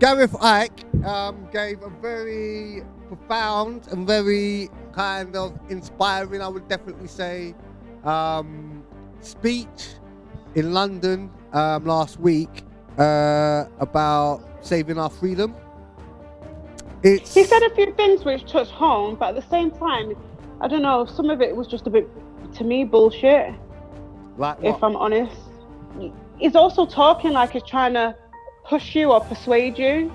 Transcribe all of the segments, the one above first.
Gareth Ike gave a very profound and very kind of inspiring, I would definitely say, speech in London last week about saving our freedom. He said a few things which touched home, but at the same time, I don't know, some of it was just a bit, to me, bullshit. Like what? If I'm honest. He's also talking like he's trying to push you or persuade you.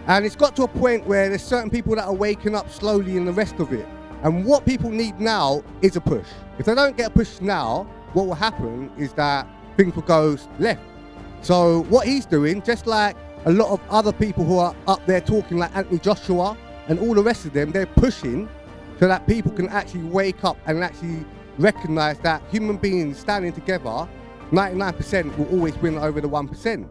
And it's got to a point where there's certain people that are waking up slowly in the rest of it. And what people need now is a push. If they don't get a push now, what will happen is that things will go left. So what he's doing, just like a lot of other people who are up there talking like Anthony Joshua and all the rest of them, they're pushing so that people can actually wake up and actually recognize that human beings standing together, 99% will always win over the 1%.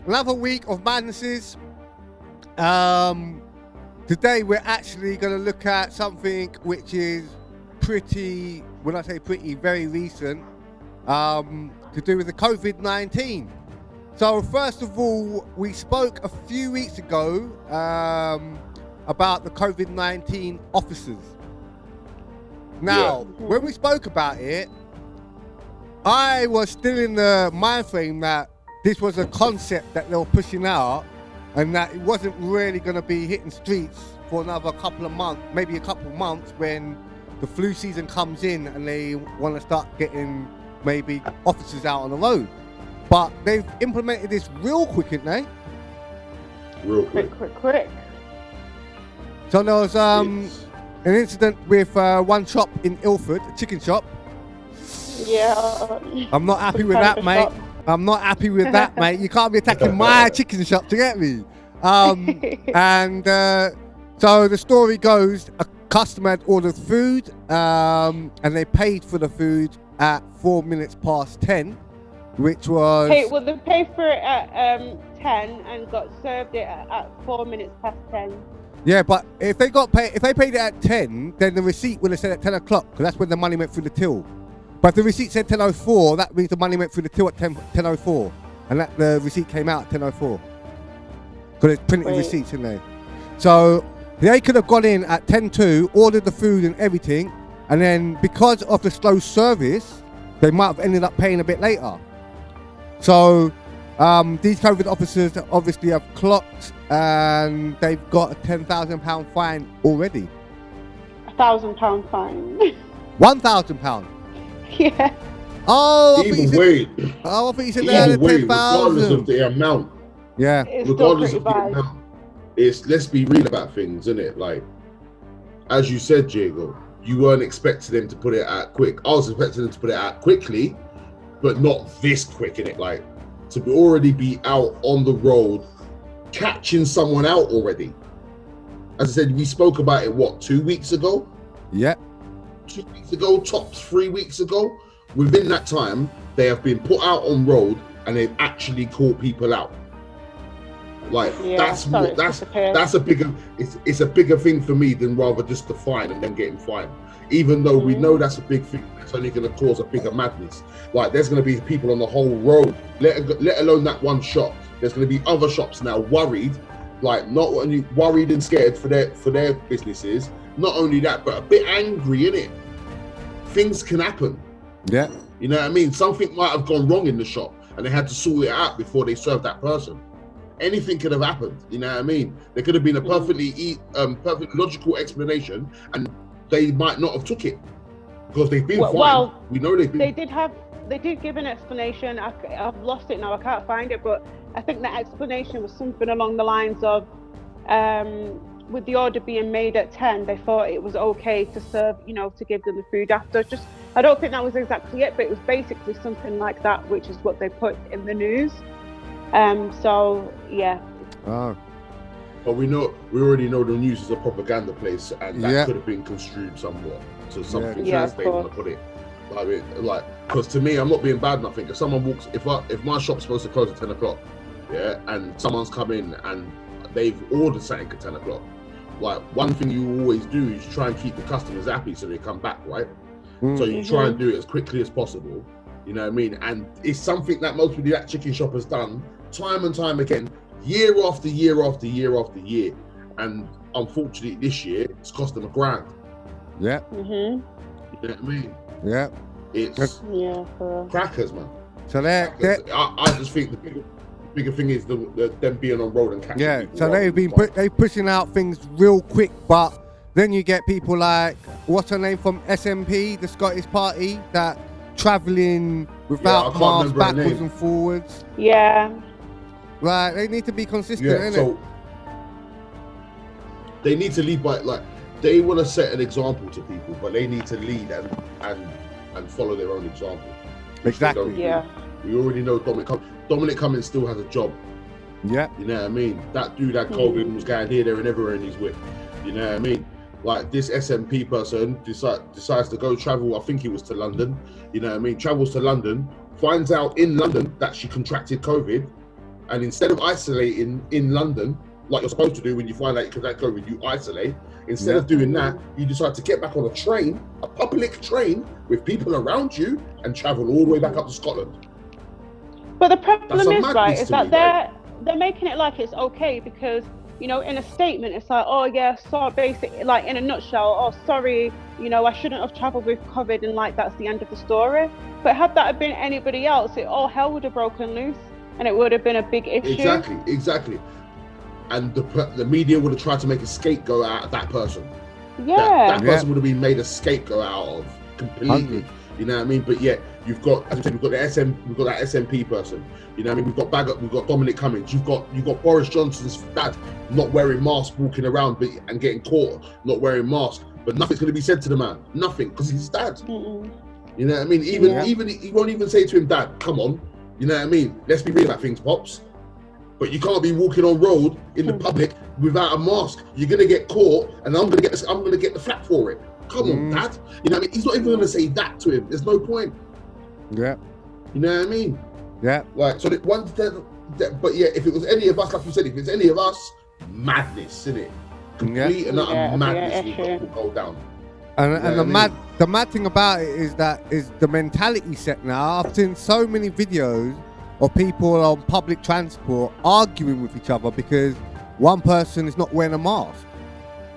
Another week of madnesses. Today we're actually going to look at something which is pretty, when I say pretty, very recent, to do with the COVID-19. So first of all, we spoke a few weeks ago about the COVID-19 officers. Now, when we spoke about it, I was still in the mind frame that this was a concept that they were pushing out and that it wasn't really going to be hitting streets for another couple of months, maybe a couple of months when the flu season comes in and they want to start getting maybe officers out on the road. But they've implemented this real quick, haven't they? Real quick. Quick. So there was an incident with one shop in Ilford, a chicken shop. Yeah. I'm not happy with that, mate. I'm not happy with that, mate. You can't be attacking my chicken shop, to get me. And so the story goes, a customer had ordered food and they paid for the food at 4 minutes past 10, which was... Hey, well, they paid for it at 10 and got served it at 4 minutes past 10. Yeah, but if they paid it at 10, then the receipt would have said at 10 o'clock, because that's when the money went through the till. But if the receipt said 10:04, that means the money went through the till at 10:04, and that the receipt came out at 10:04. Because it's printed receipts in there. So they could have gone in at 10:02, ordered the food and everything, and then because of the slow service, they might have ended up paying a bit later. So these COVID officers obviously have clocked, and they've got a £10,000 fine already. £1,000 fine. £1,000. Yeah. Oh, I Either thought you said they had a 10,000. Regardless of the amount. Yeah. Regardless of the amount. Let's be real about things, isn't it? Like, as you said, Diego, you weren't expecting them to put it out quick. I was expecting them to put it out quickly, but not this quick, innit? Like, to already be out on the road, catching someone out already. As I said, we spoke about it, 2 weeks ago? Yeah. 2 weeks ago, tops 3 weeks ago. Within that time, they have been put out on road and they've actually caught people out. Like, that's a bigger, it's a bigger thing for me than rather just the fine and then getting fined. Even though we know that's a big thing, it's only going to cause a bigger madness. Like, there's going to be people on the whole road, let alone that one shop. There's going to be other shops now worried, like not only worried and scared for their businesses. Not only that, but a bit angry, innit? Things can happen. Yeah. You know what I mean? Something might have gone wrong in the shop and they had to sort it out before they served that person. Anything could have happened, you know what I mean? There could have been a perfectly logical explanation and they might not have took it because they've been fined. Well, we know they've been. They did give an explanation. I've lost it now, I can't find it, but I think the explanation was something along the lines of, with the order being made at 10, they thought it was okay to serve, to give them the food after. I don't think that was exactly it, but it was basically something like that, which is what they put in the news. So yeah. Oh. But we already know the news is a propaganda place, and that could have been construed somewhat to something else they want to put it. Like, because to me, I'm not being bad nothing. If someone walks, if my shop's supposed to close at 10 o'clock, and someone's come in and they've ordered something at 10 o'clock, like one thing you always do is try and keep the customers happy so they come back, right? So you try and do it as quickly as possible, you know what I mean? And it's something that most people at Chicken Shop has done time and time again, year after year after year after year. And unfortunately this year it's cost them $1,000. Yeah. You know what I mean? Yeah. It's crackers, man. So I just think the bigger thing is them being on road and catching people. So they're pushing out things real quick, but then you get people like, what's her name from SMP, the Scottish Party, that travelling without masks backwards and forwards. Yeah. Like, they need to be consistent, innit? So they need to lead by, like, they want to set an example to people, but they need to lead and follow their own example. Exactly. Yeah. We already know Dominic Cummings still has a job. Yeah. You know what I mean? That dude had COVID and was going here, there, and everywhere in his whip. You know what I mean? Like, this SMP person decides to go travel, I think he was to London, you know what I mean? Travels to London, finds out in London that she contracted COVID, and instead of isolating in London, like you're supposed to do when you find out you contract COVID, you isolate. Instead of doing that, you decide to get back on a train, a public train, with people around you, and travel all the way back up to Scotland. But the problem is, right, is that they're making it like it's okay because, you know, in a statement, it's like, oh yeah, so basically, like in a nutshell, oh sorry, you know, I shouldn't have travelled with COVID, and like that's the end of the story. But had that been anybody else, all hell would have broken loose, and it would have been a big issue. Exactly. And the media would have tried to make a scapegoat out of that person. Yeah. That person would have been made a scapegoat out of completely. You know what I mean? But yet you've got, as I said, we've got that SMP person. You know what I mean? We've got Dominic Cummings. You've got Boris Johnson's dad not wearing masks, walking around and getting caught not wearing masks. But nothing's going to be said to the man. Nothing, because he's his dad. You know what I mean? Even he won't even say to him, "Dad, come on." You know what I mean? Let's be real about things, pops. But you can't be walking on road in the public without a mask. You're gonna get caught, and I'm gonna get the flak for it. Come on, Dad. You know what I mean? He's not even gonna say that to him. There's no point. Yeah. You know what I mean? Yeah. Like, so but yeah, if it was any of us, like you said, if it's any of us, madness, isn't it? Complete and utter madness will go down. And the mad thing about it is the mentality set now. I've seen so many videos of people on public transport arguing with each other because one person is not wearing a mask.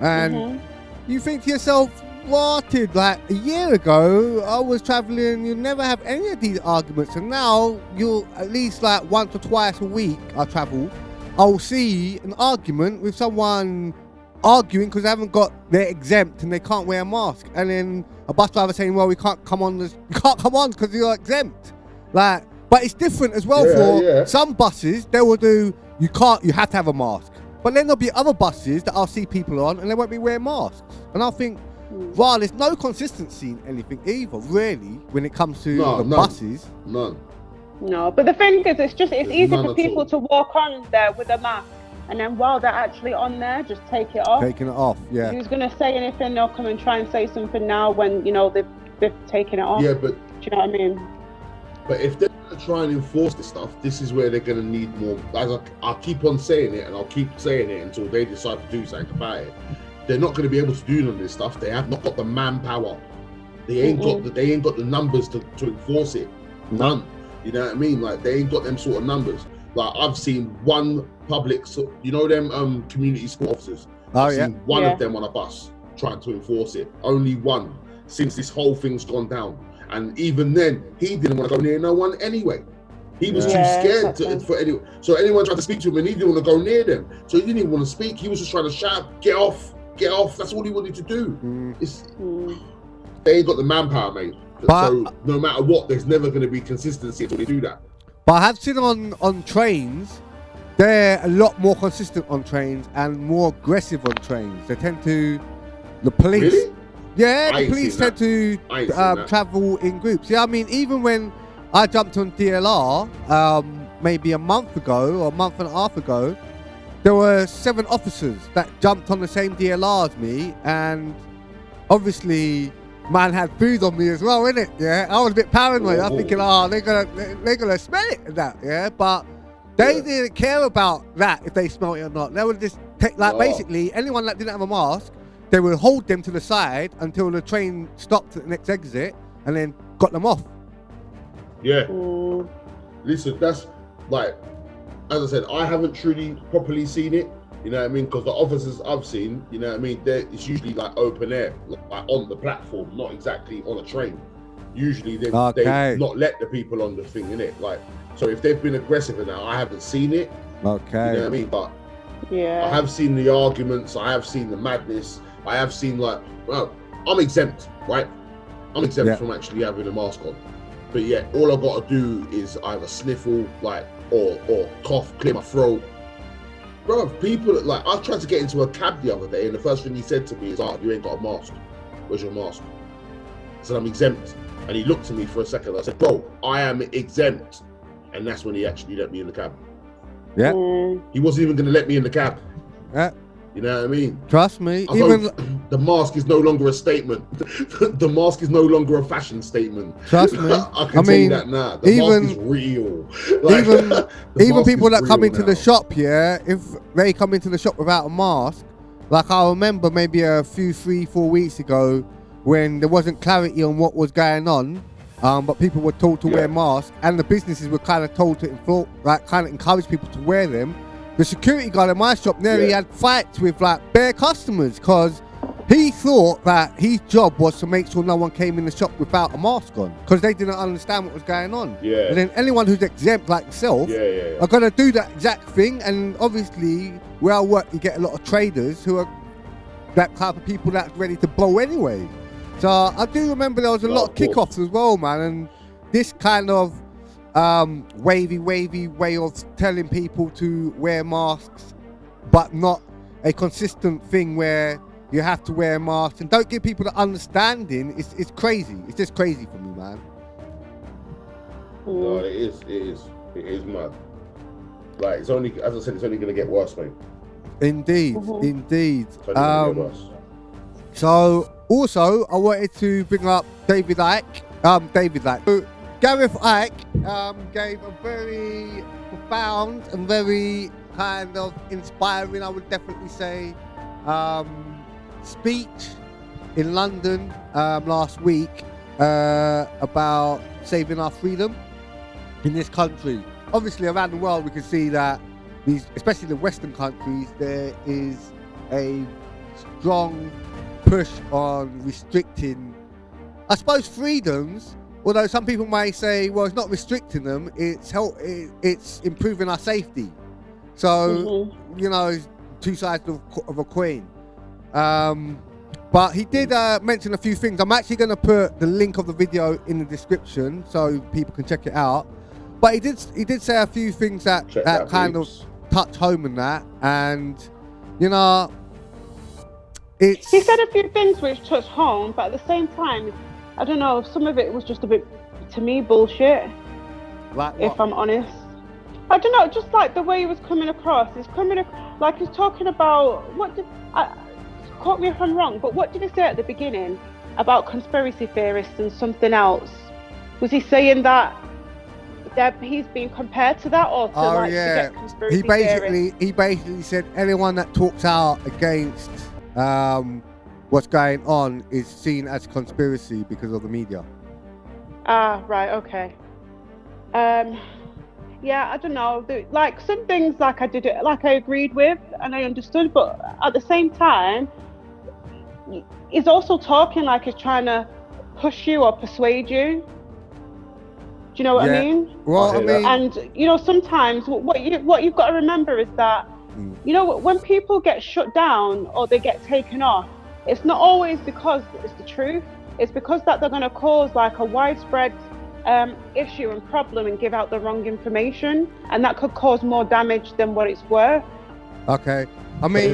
And you think to yourself, what? Like a year ago, I was traveling, you never have any of these arguments. And now you'll at least like once or twice a week I travel, I'll see an argument with someone arguing because they haven't got, they're exempt and they can't wear a mask. And then a bus driver saying, well, you can't come on because you're exempt. Like, but it's different as well for some buses. They will do, you have to have a mask. But then there'll be other buses that I'll see people on and they won't be wearing masks. And I'll think, wow, there's no consistency in anything either, really, when it comes to buses. None. No, but the thing is, it's easy for people to walk on there with a mask. And then while they're actually on there, just take it off. Taking it off, yeah. Who's going to say anything? They'll come and try and say something now when, you know, they've taken it off. Yeah, but... Do you know what I mean? But if they're going to try and enforce this stuff, this is where they're going to need more. As I'll keep on saying it, and I'll keep saying it until they decide to do something about it. They're not going to be able to do none of this stuff. They have not got the manpower. They ain't got the numbers to enforce it. None. You know what I mean? Like, they ain't got them sort of numbers. Like, I've seen one public, you know them community school officers. I've seen one of them on a bus trying to enforce it. Only one since this whole thing's gone down. And even then, he didn't want to go near no one anyway. He was too scared for anyone. So anyone tried to speak to him and he didn't want to go near them. So he didn't even want to speak. He was just trying to shout, get off. That's all he wanted to do. They ain't got the manpower, mate. So no matter what, there's never going to be consistency until they do that. But I have seen on trains, they're a lot more consistent on trains and more aggressive on trains. They tend to, the police... Really? Yeah, the police tend to travel in groups. Yeah, I mean, even when I jumped on DLR maybe a month ago or a month and a half ago, there were 7 officers that jumped on the same DLR as me, and obviously, man had food on me as well, innit? Yeah, I was a bit paranoid. I was thinking, they're gonna smell it and that, yeah. But they didn't care about that if they smelled it or not. They were just basically anyone that didn't have a mask, they would hold them to the side until the train stopped at the next exit and then got them off. Yeah. Listen, that's like, as I said, I haven't truly properly seen it. You know what I mean? Because the officers I've seen, you know what I mean, it's usually like open air, like on the platform, not exactly on a train. Usually they not let the people on the thing, innit? Like, so if they've been aggressive in that, I haven't seen it. Okay. You know what I mean? But yeah, I have seen the arguments, I have seen the madness, I have seen like, well, I'm exempt, right? I'm exempt from actually having a mask on. But yeah, all I've got to do is either sniffle, like, or cough, clear my throat. Bro, people, like, I tried to get into a cab the other day, and the first thing he said to me is, you ain't got a mask. Where's your mask? I said, I'm exempt. And he looked at me for a second. I said, bro, I am exempt. And that's when he actually let me in the cab. Yeah. He wasn't even going to let me in the cab. Yeah. You know what I mean? Trust me. The mask is no longer a statement. The mask is no longer a fashion statement. Trust me. I can tell you that now. The mask is real. Like, even people that come into the shop, if they come into the shop without a mask, like I remember maybe a few 3-4 weeks ago when there wasn't clarity on what was going on, but people were told to wear masks, and the businesses were kind of told to encourage people to wear them. The security guard in my shop nearly had fights with like bare customers because he thought that his job was to make sure no one came in the shop without a mask on because they didn't understand what was going on. Yeah. And then anyone who's exempt like yourself are going to do that exact thing. And obviously, where I work, you get a lot of traders who are that type of people that's ready to blow anyway. So I do remember there was a lot of kickoffs as well, man. And this kind of wavy way of telling people to wear masks, but not a consistent thing where you have to wear a mask and don't give people the understanding. It's crazy. It's just crazy for me, man. No, it is mad. Like, it's only, as I said, it's only going to get worse, mate. Indeed. It's only going to get worse. So also I wanted to bring up David Icke. So, Gareth Icke gave a very profound and very kind of inspiring, I would definitely say, speech in London last week about saving our freedom in this country. Obviously, around the world, we can see that especially the Western countries, there is a strong push on restricting, I suppose, freedoms. Although some people may say, well, it's not restricting them, it's improving our safety. So, you know, two sides of a coin. But he did mention a few things. I'm actually going to put the link of the video in the description so people can check it out. But he did say a few things that kind of touch home in that. And, you know, he said a few things which touch home, but at the same time, I don't know, some of it was just a bit, to me, bullshit. Like what? If I'm honest. I don't know, just like the way he was coming across. Like he's talking about, quote me if I'm wrong, but what did he say at the beginning about conspiracy theorists and something else? Was he saying that he's being compared to that, or to to get conspiracy theorists? He basically said anyone that talks out against what's going on is seen as conspiracy because of the media. Right, okay. Yeah, I don't know. Like some things, like I agreed with and I understood, but at the same time, he's also talking like he's trying to push you or persuade you. Do you know what I mean? Well, I mean, and you know, sometimes what you've got to remember is that you know, when people get shut down or they get taken off, it's not always because it's the truth. It's because that they're going to cause like a widespread issue and problem and give out the wrong information, and that could cause more damage than what it's worth. Okay, I mean,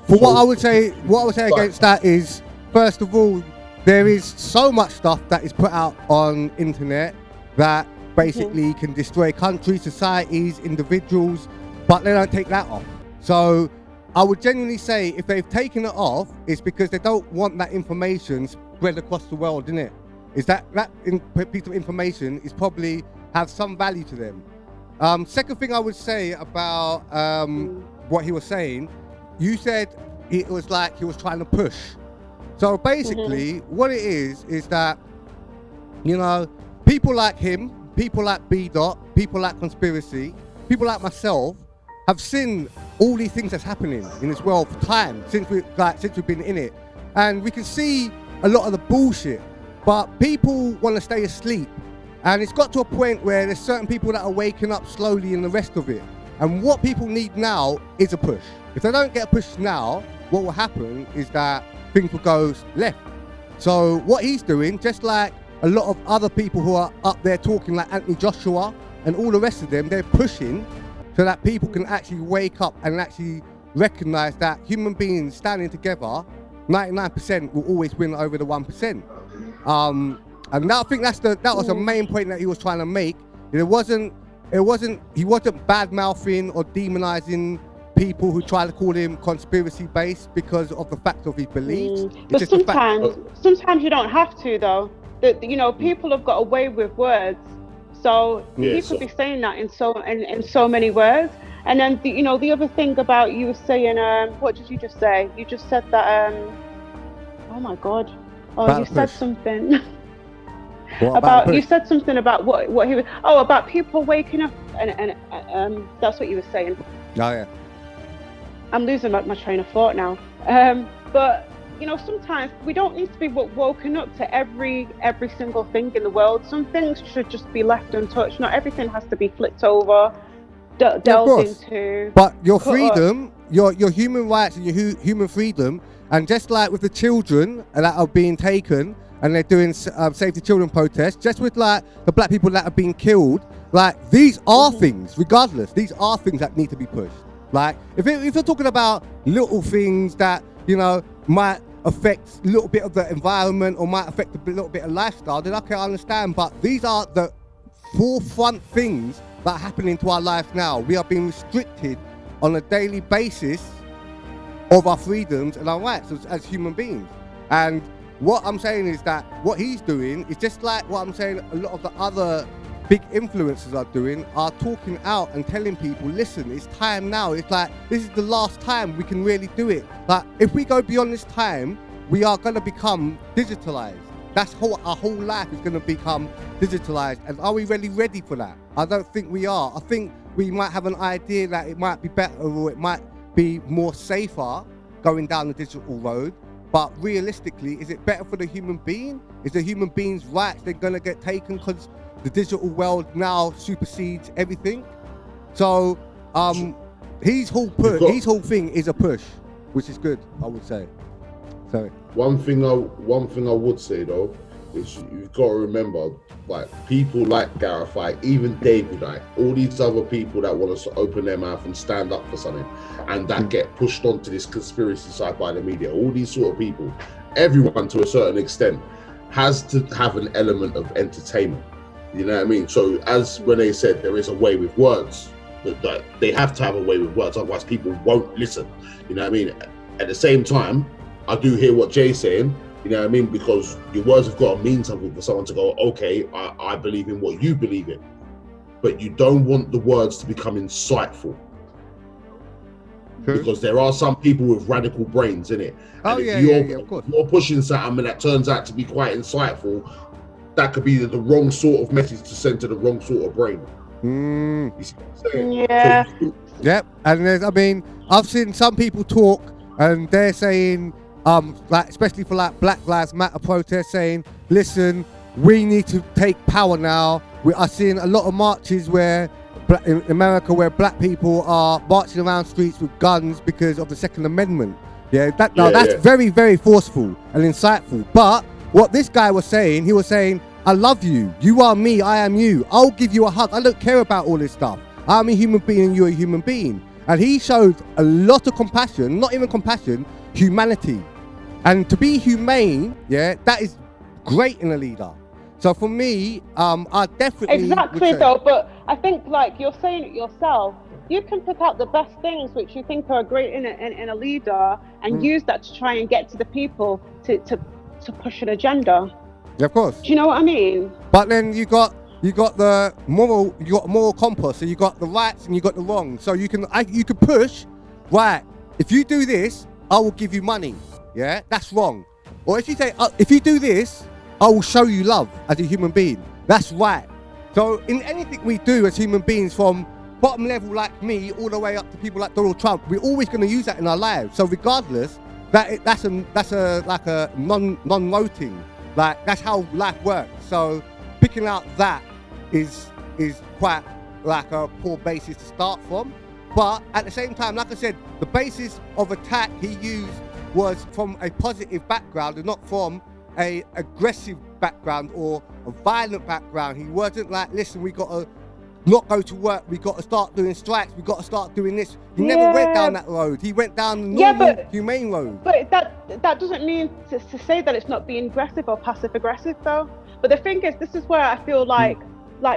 what I would say against that is, first of all, there is so much stuff that is put out on internet that basically can destroy countries, societies, individuals, but they don't take that off. So I would genuinely say if they've taken it off, it's because they don't want that information spread across the world, innit? Is that piece of information is probably have some value to them. Second thing I would say about what he was saying, you said it was like he was trying to push. So basically, what it is that, you know, people like him, people like B-Dot, people like Conspiracy, people like myself have seen all these things that's happening in this world for time, since we've been in it. And we can see a lot of the bullshit, but people want to stay asleep. And it's got to a point where there's certain people that are waking up slowly in the rest of it. And what people need now is a push. If they don't get a push now, what will happen is that things will go left. So what he's doing, just like a lot of other people who are up there talking like Anthony Joshua and all the rest of them, they're pushing so that people can actually wake up and actually recognize that human beings standing together, 99% will always win over the 1%. And I think that was the main point that he was trying to make. He wasn't bad mouthing or demonizing people who try to call him conspiracy based because of the fact of his beliefs. But sometimes you don't have to though. You know, people have got away with words, so he could be saying that in so many words. And then the other thing about you saying, what did you just say? You just said that. Oh my God! Oh, you said something. You said something about what he was. Oh, about people waking up, and that's what you were saying. Oh yeah. I'm losing my train of thought now. But sometimes we don't need to be woken up to every single thing in the world. Some things should just be left untouched. Not everything has to be flipped over, delved into. But your freedom, your human rights and your human freedom, and just like with the children that are being taken and they're doing Save the Children protests, just with like the black people that are being killed, like these are things, regardless, these are things that need to be pushed. Like if you're talking about little things that might affect a little bit of the environment or might affect a little bit of lifestyle, then okay, I understand. But these are the forefront things that are happening to our life now. We are being restricted on a daily basis of our freedoms and our rights as human beings. And what I'm saying is that what he's doing is just like what I'm saying a lot of the other big influencers are doing, are talking out and telling people, listen, it's time now. It's like, this is the last time we can really do it. Like, if we go beyond this time, we are going to become digitalized. Our whole life is going to become digitalized. And are we really ready for that? I don't think we are. I think we might have an idea that it might be better or it might be more safer going down the digital road. But realistically, is it better for the human being? Is the human being's rights they're going to get taken because the digital world now supersedes everything? So his whole thing is a push, which is good, I would say. So one thing I would say though is you've got to remember, like people like Gareth, like even David, like all these other people that want us to open their mouth and stand up for something, and that get pushed onto this conspiracy side by the media. All these sort of people, everyone to a certain extent, has to have an element of entertainment. You know what I mean? So as Renee said, there is a way with words. That they have to have a way with words, otherwise people won't listen. You know what I mean? At the same time, I do hear what Jay's saying. You know what I mean? Because your words have got to mean something for someone to go, okay, I believe in what you believe in. But you don't want the words to become insightful. True. Because there are some people with radical brains in it. Oh, and of course. If you're pushing something that turns out to be quite insightful, that could be the wrong sort of message to send to the wrong sort of brain. You see what I'm saying? Yeah. Yep. And I've seen some people talk and they're saying, like especially for like Black Lives Matter protests, saying, listen, we need to take power now. We are seeing a lot of marches in America where black people are marching around streets with guns because of the Second Amendment. That's very, very forceful and insightful. But what this guy was saying, he was saying, I love you. You are me, I am you. I'll give you a hug. I don't care about all this stuff. I'm a human being and you're a human being. And he showed a lot of compassion, not even compassion, humanity. And to be humane, that is great in a leader. So for me, I definitely exactly though. But I think, like you're saying it yourself, you can pick out the best things which you think are great in a leader and use that to try and get to the people to push an agenda. Yeah, of course. Do you know what I mean? But then you got moral compass. So you got the rights and you got the wrongs. So you can push right, if you do this, I will give you money. Yeah, that's wrong. Or if you say, if you do this, I will show you love as a human being. That's right. So in anything we do as human beings, from bottom level like me all the way up to people like Donald Trump, we're always going to use that in our lives. So regardless, that's a non-noting. Like, that's how life works. So picking out that is quite like a poor basis to start from. But at the same time, like I said, the basis of attack he used was from a positive background and not from a aggressive background or a violent background. He wasn't like, listen, we got to not go to work, we got to start doing strikes, we got to start doing this. He never went down that road. He went down the normal, humane road. But that doesn't mean to say that it's not being aggressive or passive aggressive though. But the thing is, this is where I feel like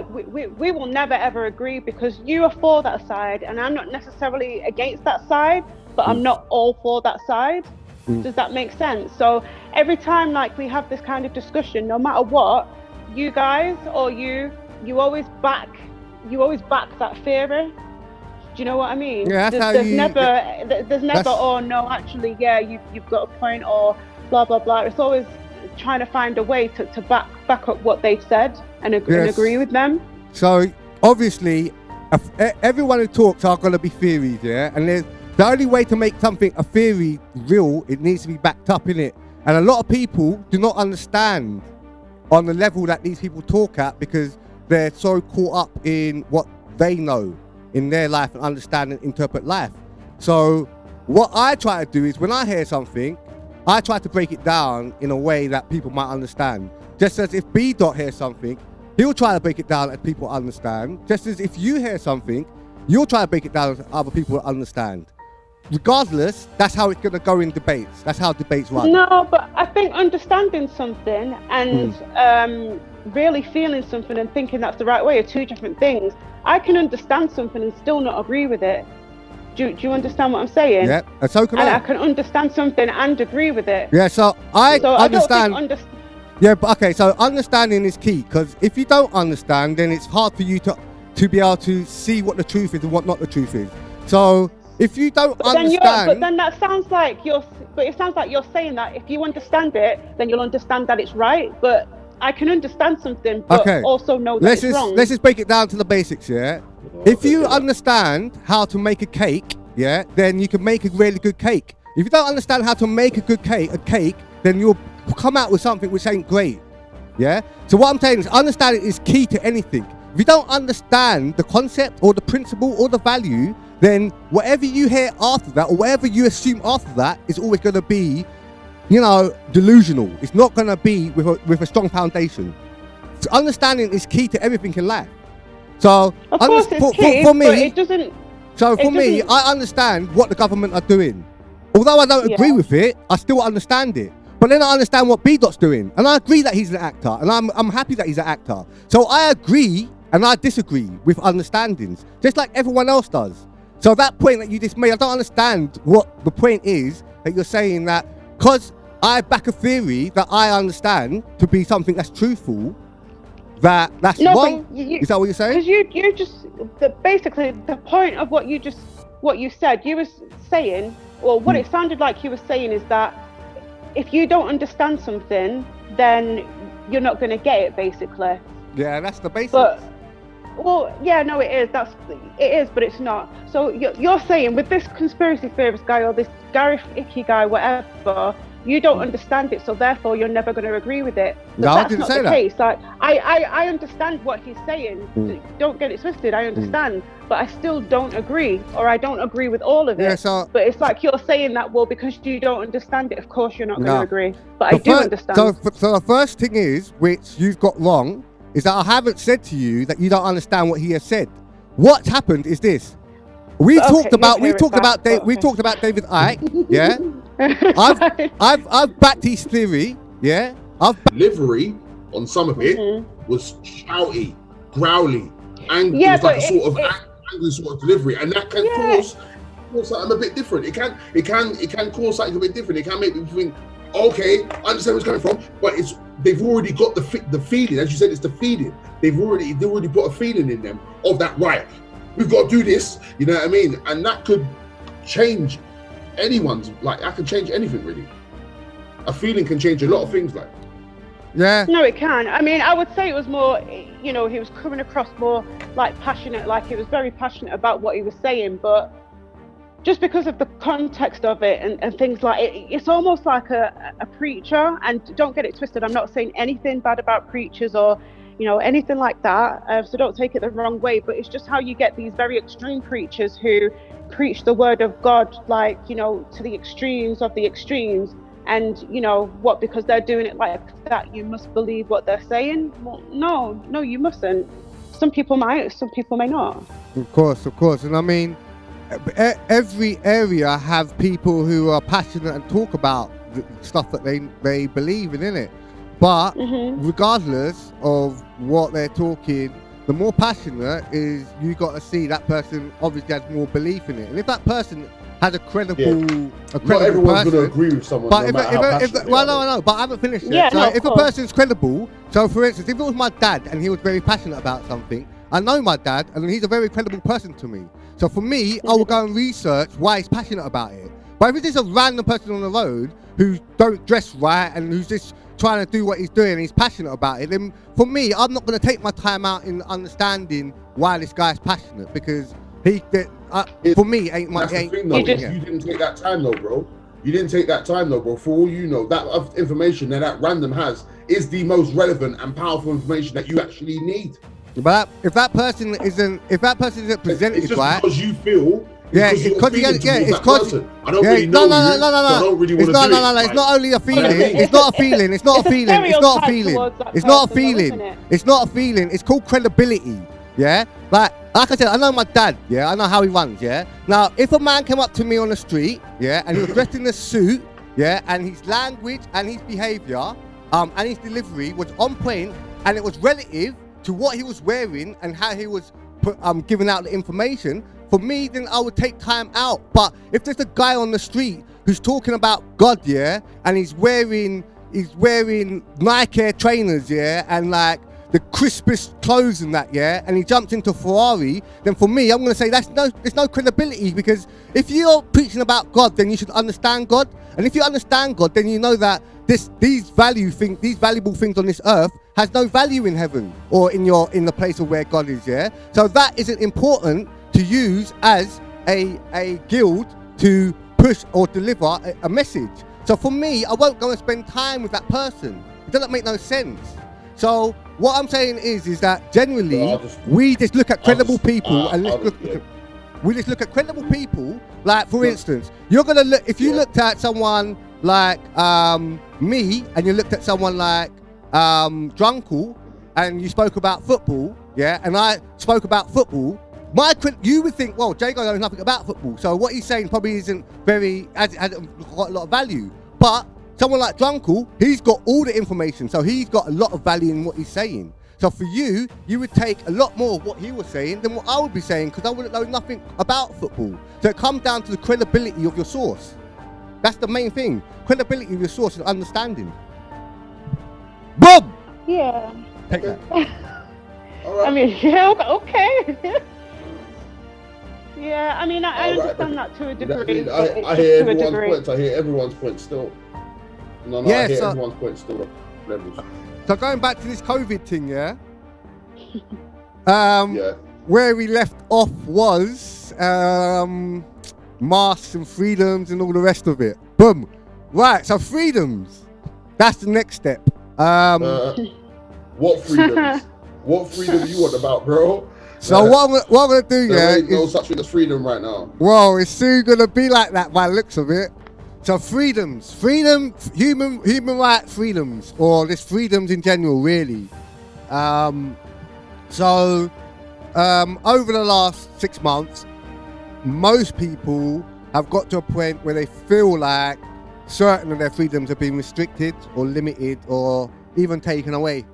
we will never ever agree, because you are for that side and I'm not necessarily against that side, but I'm not all for that side. Does that make sense? So every time like we have this kind of discussion, no matter what, you guys or you always back that theory. Do you know what I mean? Yeah, there's never oh no, actually, yeah, you've got a point, or blah blah blah. It's always trying to find a way to back up what they've said and agree with them. So obviously everyone who talks are going to be theories, yeah, and the only way to make something a theory real, it needs to be backed up, innit? And a lot of people do not understand on the level that these people talk at, because they're so caught up in what they know in their life and understand and interpret life. So what I try to do is, when I hear something, I try to break it down in a way that people might understand. Just as if B Dot hears something, he'll try to break it down as people understand. Just as if you hear something, you'll try to break it down as other people understand. Regardless, that's how it's going to go in debates. That's how debates run. No, but I think understanding something and really feeling something and thinking that's the right way are two different things. I can understand something and still not agree with it. Do you understand what I'm saying? Yeah, and so can I. And I can understand something and agree with it. Yeah, so I understand. Yeah, but okay, so understanding is key, because if you don't understand, then it's hard for you to be able to see what the truth is and what not the truth is. So if you don't understand, but then that sounds like it sounds like you're saying that if you understand it, then you'll understand that it's right. But I can understand something, but also know that it's wrong. Let's just break it down to the basics, yeah? If you understand how to make a cake, yeah, then you can make a really good cake. If you don't understand how to make a good cake, then you'll come out with something which ain't great, yeah? So what I'm saying is, understanding is key to anything. If you don't understand the concept or the principle or the value, then whatever you hear after that, or whatever you assume after that, is always going to be, delusional. It's not going to be with a strong foundation. So understanding is key to everything in life. So of course it's key, for me, but it doesn't. So for me, I understand what the government are doing. Although I don't agree with it, I still understand it. But then I understand what B Dot's doing, and I agree that he's an actor, and I'm happy that he's an actor. So I agree and I disagree with understandings, just like everyone else does. So that point that you just made, I don't understand what the point is that you're saying, that because I back a theory that I understand to be something that's truthful, that's wrong. Is that what you're saying? Because you just basically the point of what you said, you were saying, or what it sounded like you were saying, is that if you don't understand something, then you're not going to get it, basically. Yeah, that's the basics. Well, yeah, no, it is. It is, but it's not. So you're saying with this conspiracy theorist guy or this Gareth Icky guy, whatever, you don't understand it, so therefore you're never going to agree with it. But no, that's I didn't not say the that. case. Like, I understand what he's saying. Don't get it twisted. I understand, but I still don't agree, or I don't agree with all of it. Yeah, so, but it's like you're saying that, well, because you don't understand it, of course you're not going to agree. But I do understand. So the first thing is, which you've got wrong, is that I haven't said to you that you don't understand what he has said. What's happened is this. We talked about David Icke, yeah. I've backed his theory, yeah. Delivery on some of it was shouty, growly, angry. Yeah, it was like a sort of angry sort of delivery, and that can cause something a bit different. It can cause something a bit different. It can make people think, okay, I understand where it's coming from, but they've already got the feeling, as you said, it's the feeling. They've already put a feeling in them of that, right, we've got to do this, you know what I mean? And that could change anyone's, like, I can change anything really. A feeling can change a lot of things, like. Yeah. No, it can. I mean, I would say it was more, you know, he was coming across more like passionate, like he was very passionate about what he was saying, but just because of the context of it and things like it, it's almost like a preacher. And don't get it twisted, I'm not saying anything bad about preachers or, you know, anything like that. So don't take it the wrong way, but it's just how you get these very extreme preachers who preach the word of God, like, you know, to the extremes of the extremes. And, you know, what, because they're doing it like that, you must believe what they're saying? Well, no, you mustn't. Some people might, some people may not. Of course. And I mean, every area have people who are passionate and talk about the stuff that they believe in, innit? But regardless of what they're talking, the more passionate is, you got to see that person obviously has more belief in it. And if that person has a credible not everyone's going to agree with someone. But no I know, but I haven't finished yet. Yeah, so if a person's credible, so for instance, if it was my dad and he was very passionate about something, I know my dad and he's a very credible person to me. So for me, I will go and research why he's passionate about it. But if it's just a random person on the road who don't dress right and who's just trying to do what he's doing and he's passionate about it, then for me, I'm not going to take my time out in understanding why this guy's passionate, because for me, ain't my. That's the thing, though. You didn't take that time, though, bro. You didn't take that time, though, bro. For all you know, that information that random has is the most relevant and powerful information that you actually need. But if that person isn't presented it's just right, because you feel. It's because I don't really know. No. So I don't really want to do it. No. It's not only a feeling. It's not a feeling. It's not a feeling. It's not a feeling. It's not a feeling. It's not a feeling. It's called credibility. Yeah. Like I said, I know my dad. Yeah. I know how he runs. Yeah. Now, if a man came up to me on the street, yeah, and he was dressed in a suit, yeah, and his language and his behaviour, and his delivery was on point, and it was relative to what he was wearing and how he was giving out the information, for me, then I would take time out. But if there's a guy on the street who's talking about God, yeah, and he's wearing Nike Air trainers, yeah, and like the crispest clothes and that, yeah, and he jumps into Ferrari, then for me, I'm going to say there's no credibility, because if you're preaching about God, then you should understand God. And if you understand God, then you know that these valuable things on this earth has no value in heaven or in the place of where God is, yeah. So that isn't important to use as a guild to push or deliver a message. So for me, I won't go and spend time with that person. It doesn't make no sense. So what I'm saying is that generally we just look at credible people and we just look at credible people. Like for instance, you're gonna look, if you looked at someone like me and you looked at someone like Drunkle and you spoke about football, yeah, and I spoke about football, you would think, well, Jago knows nothing about football, so what he's saying probably isn't hasn't got a lot of value. But someone like Drunkle, he's got all the information, so he's got a lot of value in what he's saying. So for you would take a lot more of what he was saying than what I would be saying, because I wouldn't know nothing about football. So it comes down to the credibility of your source. That's the main thing. Credibility of your source and understanding. Boom! Yeah. Take that. All right. I mean, yeah, okay. Yeah, I mean, I understand that to a degree. I hear everyone's points. I hear everyone's points still. No, I hear everyone's points still. So going back to this COVID thing, yeah? Where we left off was masks and freedoms and all the rest of it. Boom. Right, so freedoms. That's the next step. What freedoms? What freedom you want about, bro? So what I'm gonna do, there ain't no such thing as freedom right now. Well, it's soon gonna be like that by the looks of it. So freedoms, human rights freedoms, or just freedoms in general, really. So over the last 6 months, most people have got to a point where they feel like certain of their freedoms have been restricted or limited or even taken away.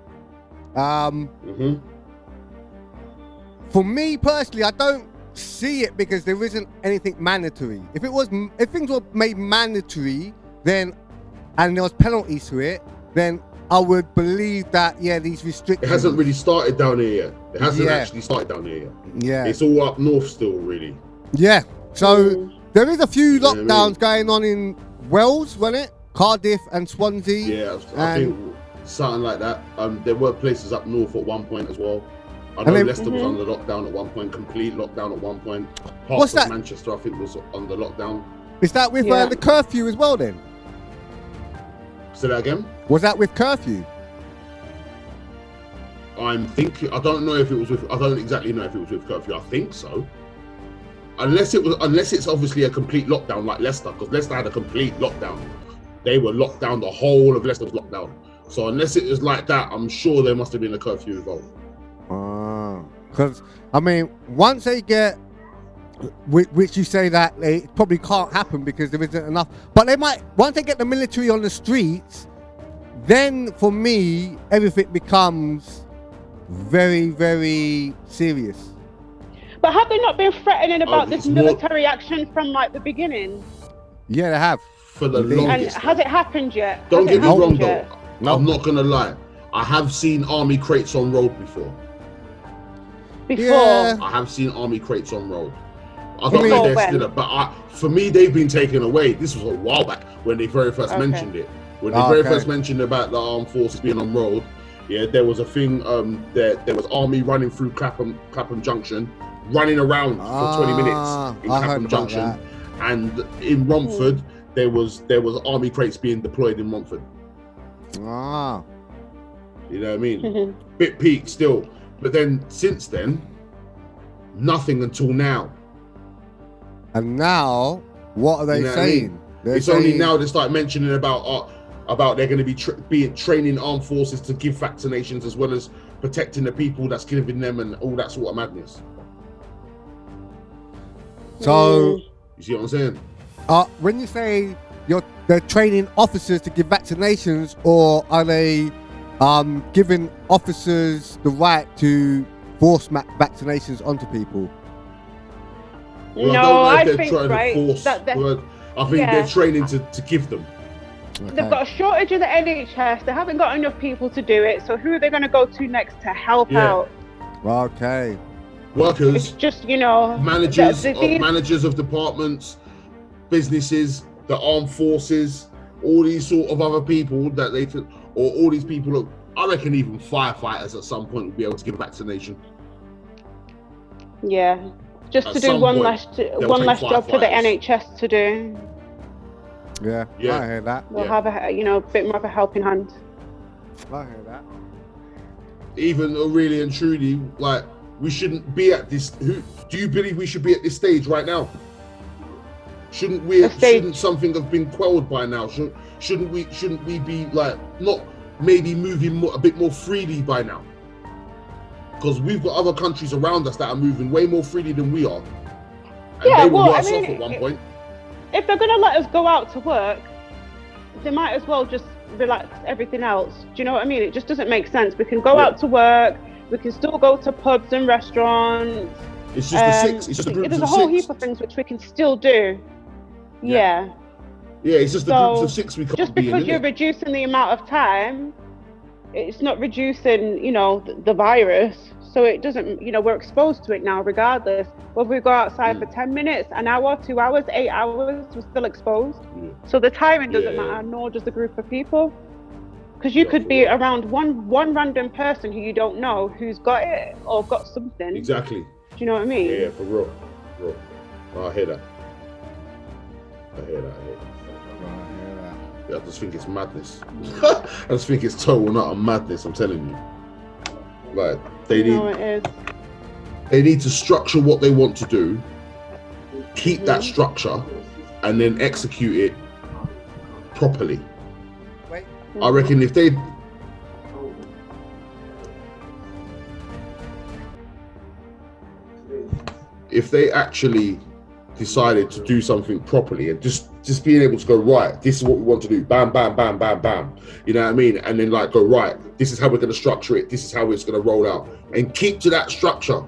For me personally, I don't see it because there isn't anything mandatory. If things were made mandatory, then and there was penalties to it, then I would believe that these restrictions. It hasn't really started down here yet. It hasn't actually started down here yet. Yeah. It's all up north still, really. Yeah. So There is a few lockdowns going on in Wales, wasn't it? Cardiff and Swansea. Yeah, I think something like that. There were places up north at one point as well. I know Leicester was under lockdown at one point, complete lockdown at one point. Parts of Manchester, I think, was under lockdown. Is that with the curfew as well then? Say that again? Was that with curfew? I don't know if it was with, I don't exactly know if it was with curfew. I think so. Unless it's obviously a complete lockdown like Leicester, because Leicester had a complete lockdown. They were locked down, the whole of Leicester was locked down. So unless it was like that, I'm sure there must have been a curfew involved. Because, I mean, once they get, which you say that it probably can't happen because there isn't enough, but they might, once they get the military on the streets, then for me, everything becomes very, very serious. But have they not been threatening about this military action from like the beginning? Yeah, they have. For the longest. And has it happened yet? Don't get me wrong though. I'm not gonna lie. I have seen army crates on road before. Yeah. I have seen army crates on road. I don't know if they're still, but for me, they've been taken away. This was a while back when they very first mentioned it. When they very first mentioned about the armed forces being on road, there was a thing. There was army running through Clapham Junction, running around for 20 minutes in Clapham Junction, and in Romford there was army crates being deployed in Romford. You know what I mean? Bit peak still, but then since then, nothing until now. And now, what are they saying? It's only now they start mentioning about they're going to be training armed forces to give vaccinations as well as protecting the people that's giving them and all that sort of madness. So, you see what I'm saying? When you say they're training officers to give vaccinations, or are they giving officers the right to force vaccinations onto people? Well, no, I think I think they're training to give them. They've got a shortage of the NHS. They haven't got enough people to do it. So who are they going to go to next to help out? Okay. Workers. It's just, managers of departments, businesses, the armed forces, all these sort of other people that or all these people. I reckon even firefighters at some point will be able to give a vaccination. Yeah. Just to do one less job for the NHS to do. Yeah, I hear that. We'll have a bit more of a helping hand. I hear that. Even really and truly, like, we shouldn't be at this. Do you believe we should be at this stage right now? Shouldn't something have been quelled by now? Shouldn't we be like not maybe moving a bit more freely by now? Because we've got other countries around us that are moving way more freely than we are. And they were worse off at one point. If they're going to let us go out to work, they might as well just relax everything else. Do you know what I mean? It just doesn't make sense. We can go out to work. We can still go to pubs and restaurants. It's just the six. It's just a group of six. There's a whole heap of things which we can still do. Yeah, it's just the groups of six we can't just be in. Just because you're reducing the amount of time, it's not reducing, the virus. So it doesn't, we're exposed to it now regardless. Whether we go outside for 10 minutes, an hour, 2 hours, 8 hours, we're still exposed. So the timing doesn't matter, nor does the group of people. Because you could be around one random person who you don't know who's got it or got something. Exactly. Do you know what I mean? Yeah, for real. I hear that. Yeah, I just think it's madness. I just think it's total not a madness, I'm telling you. Like, they need to structure what they want to do, keep that structure, and then execute it properly. I reckon if they actually decided to do something properly and just being able to go, right, this is what we want to do, bam, bam, bam, bam, bam, you know what I mean? And then like go, right, this is how we're going to structure it, this is how it's going to roll out, and keep to that structure.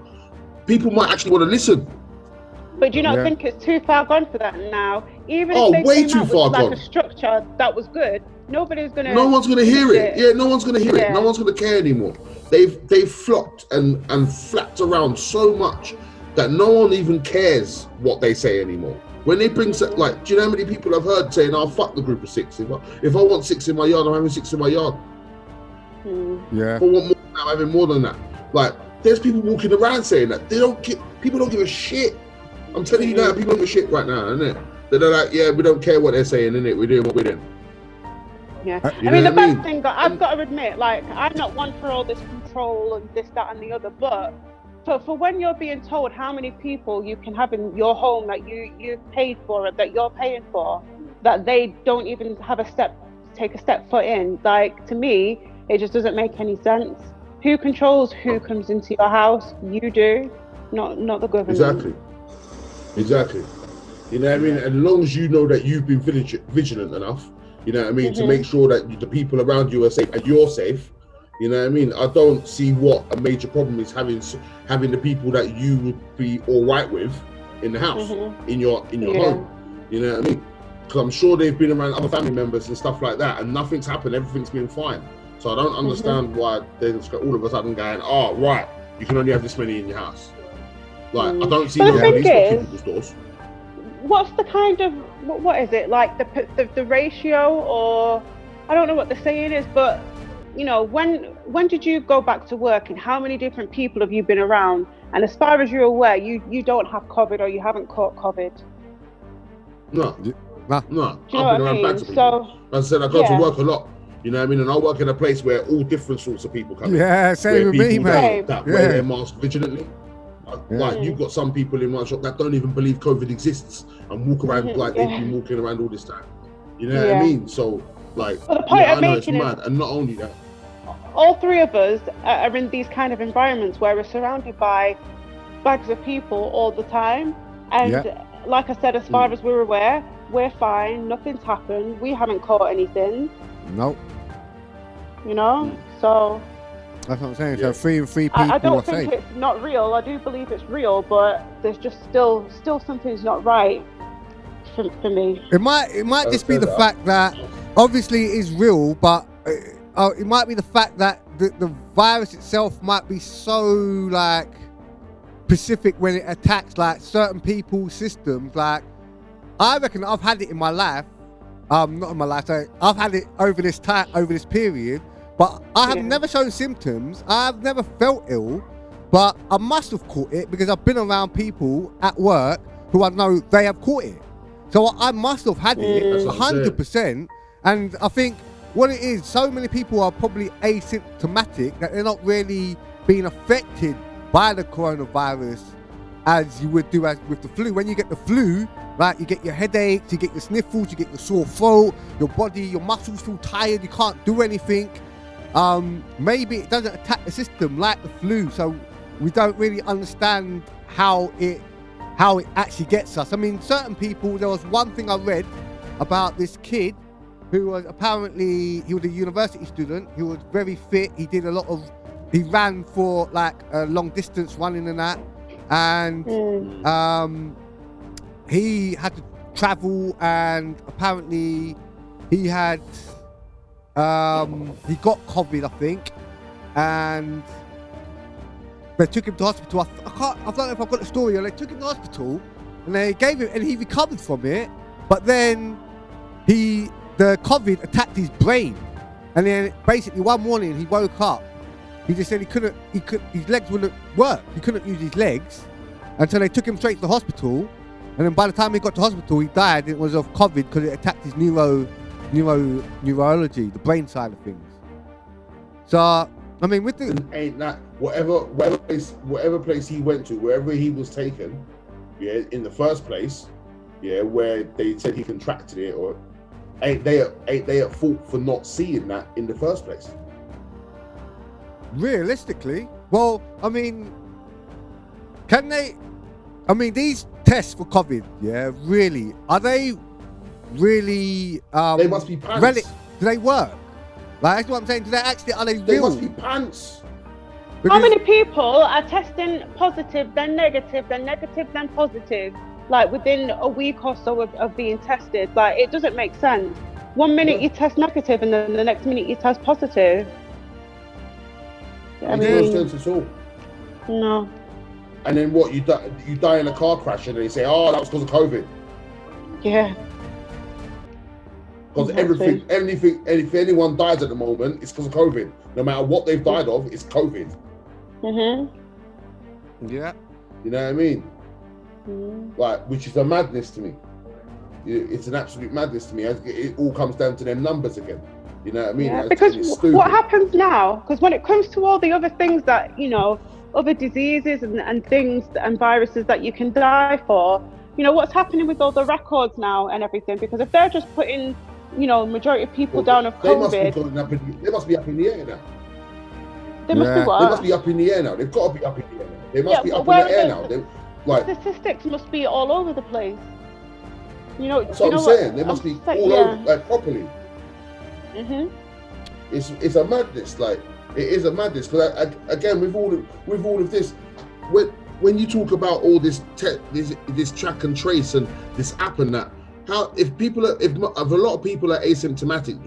People might actually want to listen. But do you not think it's too far gone for that now? Even if they way came too out far with like gone. A structure that was good, no one's gonna hear it. Yeah, no one's gonna hear it. No one's gonna care anymore. They've flopped and flapped around so much that no one even cares what they say anymore. When they bring like, do you know how many people I've heard saying, "Oh, fuck the group of 6. If I want 6 in my yard, I'm having 6 in my yard. Yeah. If I want more, I'm having more than that." Like, there's people walking around saying that. People don't give a shit. I'm telling you now, people don't give a shit right now, isn't it? They're like, yeah, we don't care what they're saying, innit? We're doing what we're doing. Yeah, I mean, the bad thing, I've got to admit, like, I'm not one for all this control and this, that, and the other, but for when you're being told how many people you can have in your home that you've paid for, that you're paying for, that they don't even take a step foot in, like, to me, it just doesn't make any sense. Who controls who comes into your house? You do, not the government. Exactly. You know what I mean? As long as you know that you've been vigilant enough, you know what I mean, to make sure that the people around you are safe and you're safe. You know what I mean? I don't see what a major problem is having the people that you would be all right with in the house, in your home. You know what I mean? Because I'm sure they've been around other family members and stuff like that, and nothing's happened. Everything's been fine. So I don't understand why they're all of a sudden going, "Oh, right, you can only have this many in your house." Like, I don't see no police knocking people's doors. What's the kind of, what is it, like the ratio, or I don't know what the saying is, but you know, when did you go back to work, and how many different people have you been around? And as far as you're aware, you don't have COVID, or you haven't caught COVID. No. Do you I've know been what around I bags mean? of people. As I said, I go to work a lot. You know what I mean? And I work in a place where all different sorts of people come in. Yeah, same with me, mate. That wear their mask vigilantly. Like, you've got some people in my shop that don't even believe COVID exists and walk around like they've been walking around all this time. You know what I mean? So, like, well, the point I'm it's making mad. And not only that, all three of us are in these kind of environments where we're surrounded by bags of people all the time. And like I said, as far as we're aware, we're fine. Nothing's happened. We haven't caught anything. Nope. You know? So that's what I'm saying. So 3 and 3 people I don't are think safe. it's not real. I do believe it's real, but there's just still something's not right for me. It might just be the fact that obviously it is real, but it might be the fact that the virus itself might be so like specific when it attacks like certain people's systems. Like, I reckon I've had it in my life. Not in my life. So I've had it over this period, but I have never shown symptoms. I've never felt ill, but I must have caught it because I've been around people at work who I know they have caught it. So I must have had it 100%. And I think what it is, so many people are probably asymptomatic that they're not really being affected by the coronavirus as you would do as with the flu. When you get the flu, like, you get your headaches, you get your sniffles, you get your sore throat, your body, your muscles feel tired, you can't do anything. Maybe it doesn't attack the system like the flu, so we don't really understand how it actually gets us. I mean, certain people, there was one thing I read about this kid who was apparently, he was a university student, he was very fit, he ran for like a long distance running and that, and he had to travel, and apparently he had he got COVID, I think, and they took him to hospital. I don't know if I've got the story. They took him to hospital and they gave him, and he recovered from it, but then the COVID attacked his brain, and then basically one morning he woke up. He just said his legs wouldn't work. He couldn't use his legs until they took him straight to the hospital. And then by the time he got to hospital, he died. It was of COVID because it attacked his neurology, the brain side of things. So, I mean, with the... Ain't that, whatever place he went to, wherever he was taken, in the first place, where they said he contracted it, or ain't they at fault for not seeing that in the first place? Realistically, well, I mean, these tests for COVID, really, are they really, they must be pants. Do they work? Like, that's what I'm saying. Are they real? They must be pants. Because how many people are testing positive, then negative, then negative, then positive, like within a week or so of being tested? Like, it doesn't make sense. 1 minute you test negative, and then the next minute you test positive. I mean, it makes sense at all. No. And then what? You die in a car crash, and they say, "Oh, that was because of COVID." Yeah. Because if anyone dies at the moment, it's because of COVID. No matter what they've died of, it's COVID. Yeah. You know what I mean? Like, which is a madness to me. It's an absolute madness to me. It all comes down to them numbers again. You know what I mean? Yeah, because what happens now, because when it comes to all the other things that, other diseases and things and viruses that you can die for, what's happening with all the records now and everything? Because if they're just putting, majority of people down of COVID. They must be up in the air now. They must be what? They must be up in the air now. They've got to be up in the air now. They must be up in the air now. The statistics must be all over the place. That's what I'm saying. They must be all over, like, properly. It's a madness. Like, it is a madness. Because again, with all of this, when you talk about all this track and trace and this app and that, if a lot of people are asymptomatic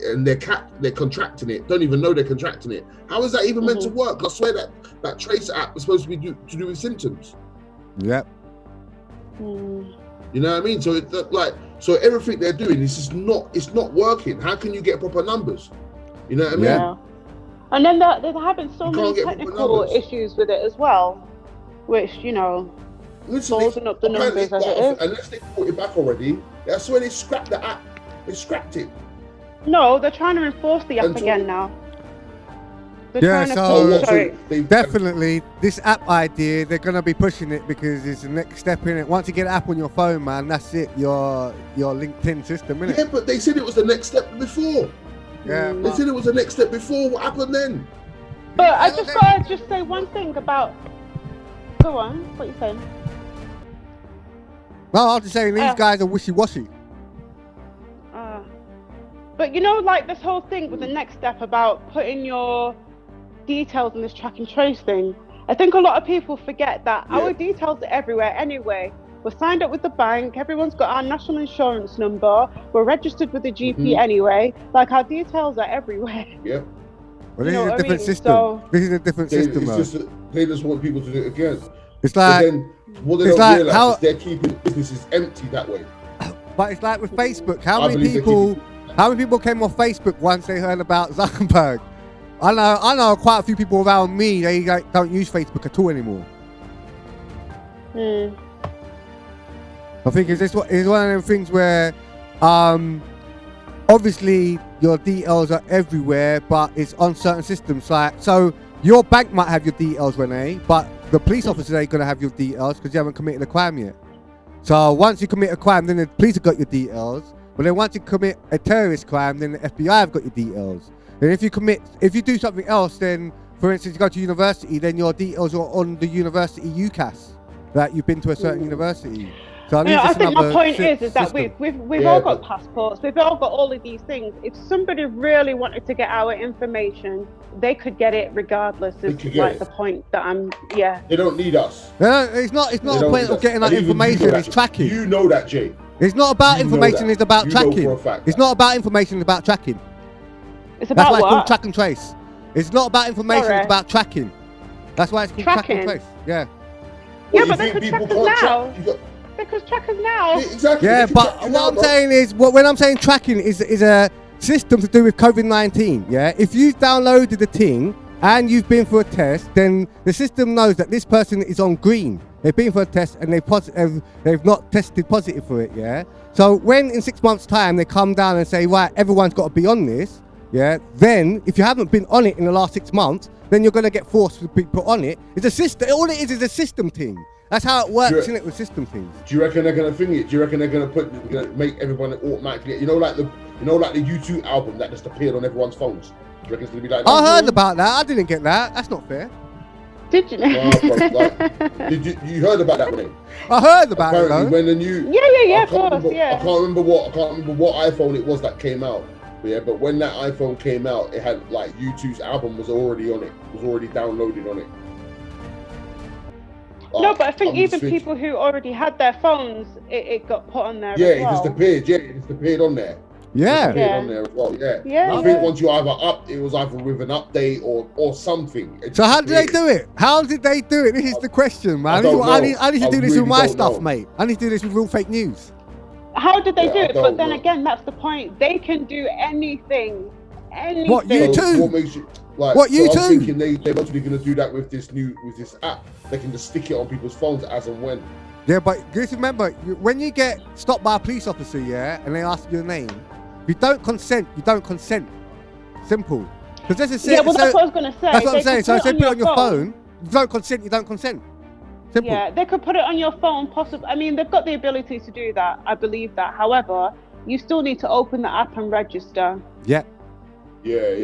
and they're contracting it, don't even know they're contracting it, how is that even meant to work? I swear that trace app was supposed to be to do with symptoms. Yep. You know what I mean? So so everything they're doing is just not working. How can you get proper numbers? You know what I mean? Yeah. And then they're having so many technical issues with it as well, which closing up the numbers as it is. Unless they brought it back already, that's when they scrapped the app. They scrapped it. No, they're trying to enforce the app again now. Definitely this app idea, they're going to be pushing it because it's the next step in it. Once you get an app on your phone, man, that's it. Your LinkedIn system, innit? Yeah, but they said it was the next step before. Yeah, they said it was the next step before. What happened then? But I just gotta just say one thing about. Go on. What are you saying? No, I was just saying these guys are wishy-washy. But like this whole thing with the next step about putting your details in this track and trace thing, I think a lot of people forget that our details are everywhere anyway. We're signed up with the bank, everyone's got our national insurance number, we're registered with the GP anyway, like our details are everywhere. Yep. Well, this is a different system. This is a different system, they just want people to do it again. It's like, then what they don't realise is they're keeping businesses empty that way. But it's like with Facebook, how many people came off Facebook once they heard about Zuckerberg? I know quite a few people around me, they don't use Facebook at all anymore. I think it's one of them things where obviously your details are everywhere, but it's on certain systems. Like, so your bank might have your details, Renee, but the police officers ain't gonna have your details because you haven't committed a crime yet. So once you commit a crime, then the police have got your details. But then once you commit a terrorist crime, then the FBI have got your details. And if you do something else, then for instance, you go to university, then your details are on the university UCAS, that you've been to a certain university. So I think my point is that we've all got passports, we've all got all of these things. If somebody really wanted to get our information, they could get it regardless. Is like the point that They don't need us. It's not a point of getting that information. It's tracking. You know that, Jay. It's not about information. It's about tracking. It's not about information. It's about tracking. It's about That's why what? it's called track and trace. It's not about information. It's about tracking. That's why it's called track and trace. Yeah. Yeah, but they could track us now. Because trackers now. Exactly. Yeah, but what I'm saying is, when I'm saying tracking is a system to do with COVID-19. Yeah, if you've downloaded the thing and you've been for a test, then the system knows that this person is on green. They've been for a test and they've not tested positive for it. Yeah. So when in 6 months' time they come down and say, right, everyone's got to be on this. Yeah. Then if you haven't been on it in the last 6 months, then you're going to get forced to be put on it. It's a system. All it is a system thing. That's how it works, isn't it, with system things? Do you reckon they're gonna thing it? Do you reckon they're gonna make everyone automatically? like the U2 album that just appeared on everyone's phones? Do you reckon it's gonna be like that? I heard about that. I didn't get that. That's not fair. Did you? You heard about that, Renee? I heard about it. Apparently, when the new I can't remember what iPhone it was that came out. But when that iPhone came out, it had like U2's album was already on it. Was already downloaded on it. No, but I think even people who already had their phones, it got put on there. Yeah, it just appeared. Yeah, it just appeared on there. Yeah, it appeared on there as well. Yeah. I think once you it was either with an update or something. So how did they do it? How did they do it? This is the question, man. I need to do this with my stuff, mate. I need to do this with real fake news. how did they do I it? But don't then know. again, that's the point. They can do anything. What, you So too? what makes you like? What, you so I'm too? thinking they're actually going to do that with this app. They can just stick it on people's phones as and when. Yeah, but just remember, when you get stopped by a police officer, yeah, and they ask your name, if you don't consent, you don't consent. Simple. Because this is Yeah, well, that's what I was going to say. That's what I'm They saying. could So I put said, it put it on your phone. phone. You don't consent, you don't consent. Simple. Yeah, they could put it on your phone, possibly. I mean, they've got the ability to do that. I believe that. However, you still need to open the app and register. Yeah. Yeah.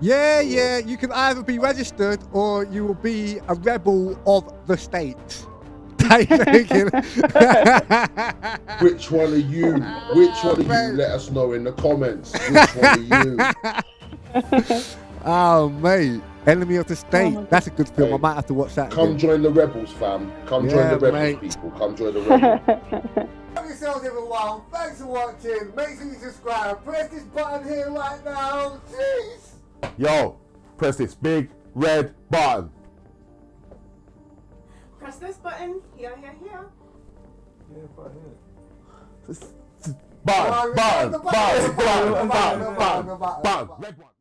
Yeah, you can either be registered or you will be a rebel of the state. Which one are you? Which one of you? Let us know in the comments. Which one are you? Oh, mate. Enemy of the State. That's a good film. Hey, I might have to watch that. Come join the rebels, fam. Come join the rebels, mate. people. Come join the rebels. Help yourselves, everyone. Thanks for watching. Make sure you subscribe. Press this button here right now. Jeez. Yo, press this big red button. Press this button. Here. Button. Red one.